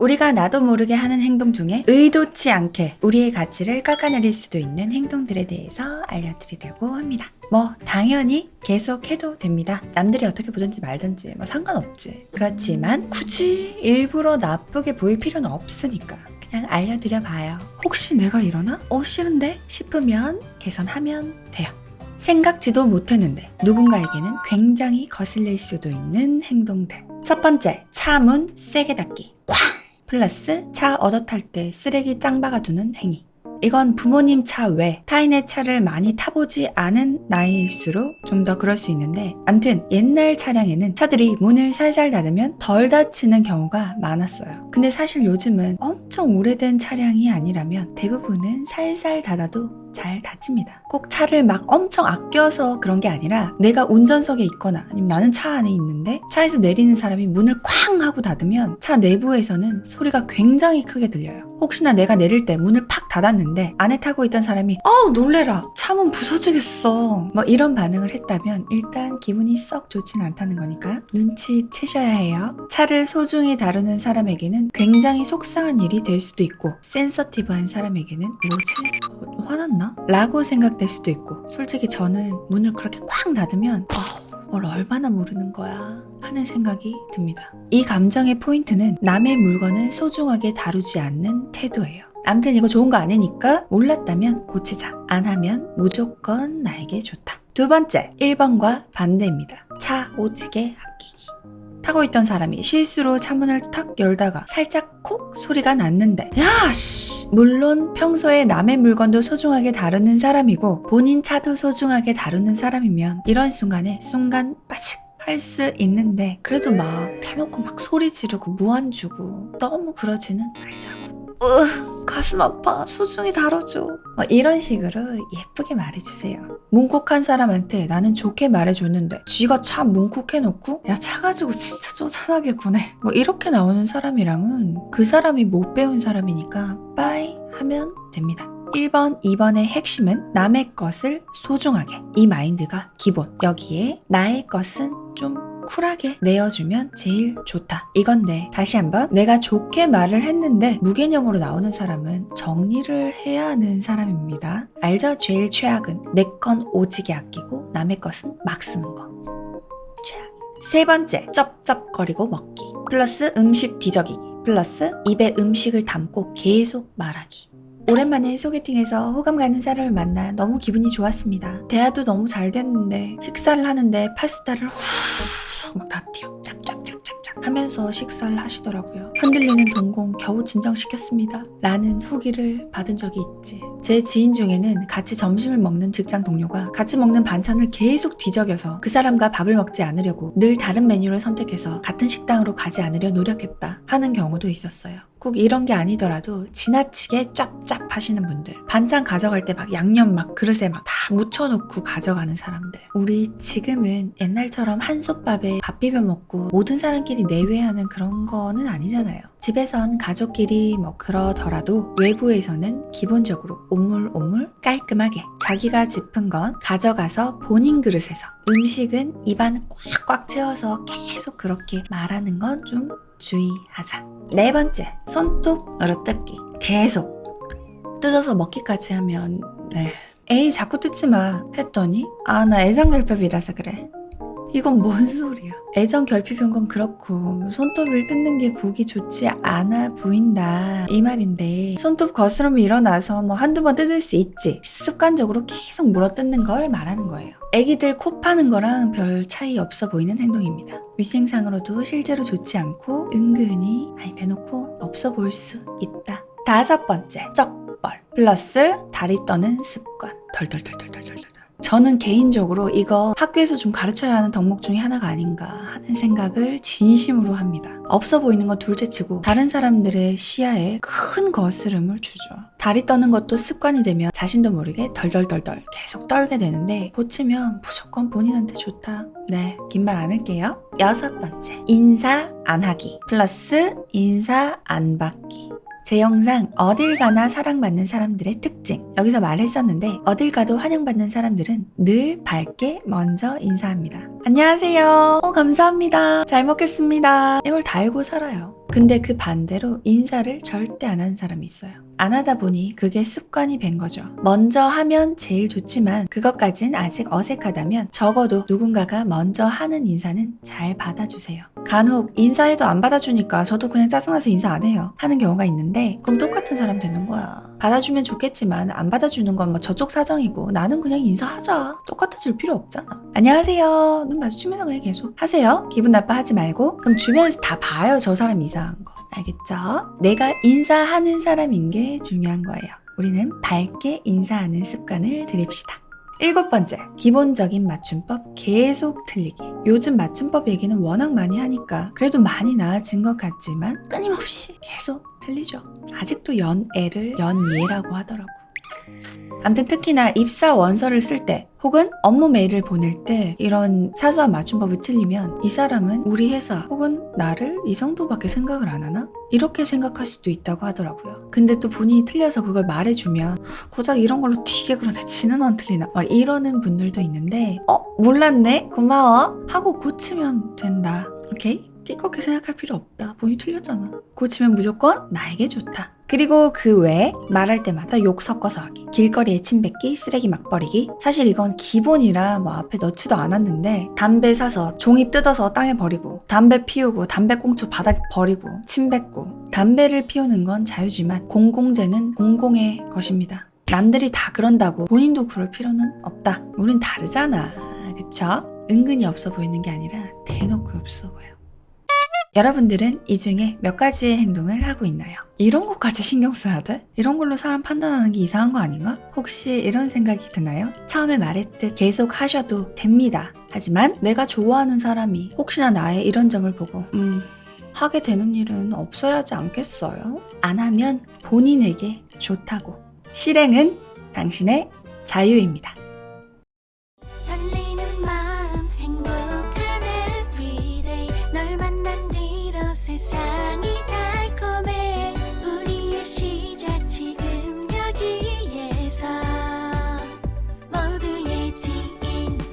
우리가 나도 모르게 하는 행동 중에 의도치 않게 우리의 가치를 깎아내릴 수도 있는 행동들에 대해서 알려드리려고 합니다. 당연히 계속해도 됩니다. 남들이 어떻게 보든지 말든지 상관없지. 그렇지만 굳이 일부러 나쁘게 보일 필요는 없으니까 그냥 알려드려 봐요. 혹시 내가 이러나? 싫은데? 싶으면 개선하면 돼요. 생각지도 못했는데 누군가에게는 굉장히 거슬릴 수도 있는 행동들. 첫 번째, 차 문 세게 닫기. 쾅! 플러스 차 얻어 탈 때 쓰레기 짱 박아두는 행위. 이건 부모님 차 외 타인의 차를 많이 타보지 않은 나이일수록 좀 더 그럴 수 있는데, 암튼 옛날 차량에는 차들이 문을 살살 닫으면 덜 다치는 경우가 많았어요. 근데 사실 요즘은 엄청 오래된 차량이 아니라면 대부분은 살살 닫아도 잘 닫힙니다. 꼭 차를 막 엄청 아껴서 그런 게 아니라 내가 운전석에 있거나 아니면 나는 차 안에 있는데 차에서 내리는 사람이 문을 쾅 하고 닫으면 차 내부에서는 소리가 굉장히 크게 들려요. 혹시나 내가 내릴 때 문을 팍 닫았는데 안에 타고 있던 사람이 놀래라, 차문 부서지겠어, 이런 반응을 했다면 일단 기분이 썩 좋진 않다는 거니까 눈치채셔야 해요. 차를 소중히 다루는 사람에게는 굉장히 속상한 일이 될 수도 있고, 센서티브한 사람에게는 뭐지? 화났나? 라고 생각될 수도 있고, 솔직히 저는 문을 그렇게 쾅 닫으면 뭘 얼마나 모르는 거야 하는 생각이 듭니다. 이 감정의 포인트는 남의 물건을 소중하게 다루지 않는 태도예요. 아무튼 이거 좋은 거 아니니까 몰랐다면 고치자. 안 하면 무조건 나에게 좋다. 두 번째, 1번과 반대입니다. 차 오지게 아끼기. 타고 있던 사람이 실수로 차문을 탁 열다가 살짝 콕 소리가 났는데, 물론 평소에 남의 물건도 소중하게 다루는 사람이고 본인 차도 소중하게 다루는 사람이면 이런 순간에 순간 빠직 할 수 있는데, 그래도 막 대놓고 막 소리 지르고 무안 주고 너무 그러지는 말자고. 가슴 아파, 소중히 다뤄줘, 이런 식으로 예쁘게 말해주세요. 문콕한 사람한테 나는 좋게 말해줬는데 쥐가 차 문콕해놓고 야, 차 가지고 진짜 쪼잔하게 구네, 이렇게 나오는 사람이랑은 그 사람이 못 배운 사람이니까 빠이 하면 됩니다. 1번, 2번의 핵심은 남의 것을 소중하게, 이 마인드가 기본. 여기에 나의 것은 좀 쿨하게 내어주면 제일 좋다, 이건데, 다시 한번 내가 좋게 말을 했는데 무개념으로 나오는 사람은 정리를 해야 하는 사람입니다. 알죠? 제일 최악은 내 건 오지게 아끼고 남의 것은 막 쓰는 거. 최악. 세 번째, 쩝쩝거리고 먹기 플러스 음식 뒤적이기 플러스 입에 음식을 담고 계속 말하기. 오랜만에 소개팅에서 호감 가는 사람을 만나 너무 기분이 좋았습니다. 대화도 너무 잘 됐는데 식사를 하는데 파스타를 후 막 다 튀어 짭짭짭짭짭 하면서 식사를 하시더라고요. 흔들리는 동공 겨우 진정시켰습니다 라는 후기를 받은 적이 있지. 제 지인 중에는 같이 점심을 먹는 직장 동료가 같이 먹는 반찬을 계속 뒤적여서 그 사람과 밥을 먹지 않으려고 늘 다른 메뉴를 선택해서 같은 식당으로 가지 않으려 노력했다 하는 경우도 있었어요. 꼭 이런 게 아니더라도 지나치게 짭짭 하시는 분들, 반찬 가져갈 때 막 양념 막 그릇에 막 다 묻혀놓고 가져가는 사람들. 우리 지금은 옛날처럼 한솥밥에 밥 비벼 먹고 모든 사람끼리 내외하는 그런 거는 아니잖아요. 집에선 가족끼리 그러더라도 외부에서는 기본적으로 오물오물 깔끔하게 자기가 짚은 건 가져가서 본인 그릇에서, 음식은 입안 꽉꽉 채워서 계속 그렇게 말하는 건 좀 주의하자. 네 번째, 손톱으로 뜯기. 계속 뜯어서 먹기까지 하면 에이 자꾸 뜯지 마 했더니 나 애정결핍이라서 그래. 이건 뭔 소리야. 애정 결핍인 건 그렇고 손톱을 뜯는 게 보기 좋지 않아 보인다 이 말인데, 손톱 거스름이 일어나서 한두 번 뜯을 수 있지, 습관적으로 계속 물어 뜯는 걸 말하는 거예요. 애기들 코 파는 거랑 별 차이 없어 보이는 행동입니다. 위생상으로도 실제로 좋지 않고 은근히 대놓고 없어 보일 수 있다. 다섯 번째, 쩍벌 플러스 다리 떠는 습관. 덜덜덜덜덜덜. 저는 개인적으로 이거 학교에서 좀 가르쳐야 하는 덕목 중에 하나가 아닌가 하는 생각을 진심으로 합니다. 없어 보이는 건 둘째치고 다른 사람들의 시야에 큰 거스름을 주죠. 다리 떠는 것도 습관이 되면 자신도 모르게 덜덜덜덜 계속 떨게 되는데, 고치면 무조건 본인한테 좋다. 긴 말 안 할게요. 여섯 번째, 인사 안 하기 플러스 인사 안 받기. 제 영상 어딜 가나 사랑받는 사람들의 특징 여기서 말했었는데 어딜 가도 환영받는 사람들은 늘 밝게 먼저 인사합니다. 안녕하세요. 감사합니다. 잘 먹겠습니다. 이걸 다 알고 살아요. 근데 그 반대로 인사를 절대 안 하는 사람이 있어요. 안 하다 보니 그게 습관이 된 거죠. 먼저 하면 제일 좋지만 그것까진 아직 어색하다면 적어도 누군가가 먼저 하는 인사는 잘 받아주세요. 간혹 인사해도 안 받아주니까 저도 그냥 짜증나서 인사 안 해요 하는 경우가 있는데 그럼 똑같은 사람 되는 거야. 받아주면 좋겠지만 안 받아주는 건 뭐 저쪽 사정이고 나는 그냥 인사하자. 똑같아질 필요 없잖아. 안녕하세요. 눈 마주치면서 그냥 계속 하세요. 기분 나빠하지 말고. 그럼 주변에서 다 봐요. 저 사람 이상한 거. 알겠죠? 내가 인사하는 사람인 게 중요한 거예요. 우리는 밝게 인사하는 습관을 들입시다. 7번째, 기본적인 맞춤법 계속 틀리기. 요즘 맞춤법 얘기는 워낙 많이 하니까 그래도 많이 나아진 것 같지만 끊임없이 계속 틀리죠. 아직도 연애를 연예라고 하더라고. 아무튼 특히나 입사 원서를 쓸 때 혹은 업무 메일을 보낼 때 이런 사소한 맞춤법이 틀리면 이 사람은 우리 회사 혹은 나를 이 정도밖에 생각을 안 하나? 이렇게 생각할 수도 있다고 하더라고요. 근데 또 본인이 틀려서 그걸 말해주면 고작 이런 걸로 튀게 그러네. 지는 안 틀리나? 막 이러는 분들도 있는데 몰랐네? 고마워? 하고 고치면 된다. 오케이? 띠껍게 생각할 필요 없다. 본인이 틀렸잖아. 고치면 무조건 나에게 좋다. 그리고 그 외에 말할 때마다 욕 섞어서 하기, 길거리에 침 뱉기, 쓰레기 막 버리기. 사실 이건 기본이라 뭐 앞에 넣지도 않았는데 담배 사서 종이 뜯어서 땅에 버리고 담배 피우고 담배 꽁초 바닥에 버리고 침 뱉고. 담배를 피우는 건 자유지만 공공재는 공공의 것입니다. 남들이 다 그런다고 본인도 그럴 필요는 없다. 우린 다르잖아. 그쵸? 은근히 없어 보이는 게 아니라 대놓고 없어 보여. 여러분들은 이 중에 몇 가지의 행동을 하고 있나요? 이런 것까지 신경 써야 돼? 이런 걸로 사람 판단하는 게 이상한 거 아닌가? 혹시 이런 생각이 드나요? 처음에 말했듯 계속 하셔도 됩니다. 하지만 내가 좋아하는 사람이 혹시나 나의 이런 점을 보고 하게 되는 일은 없어야 하지 않겠어요? 안 하면 본인에게 좋다고. 실행은 당신의 자유입니다.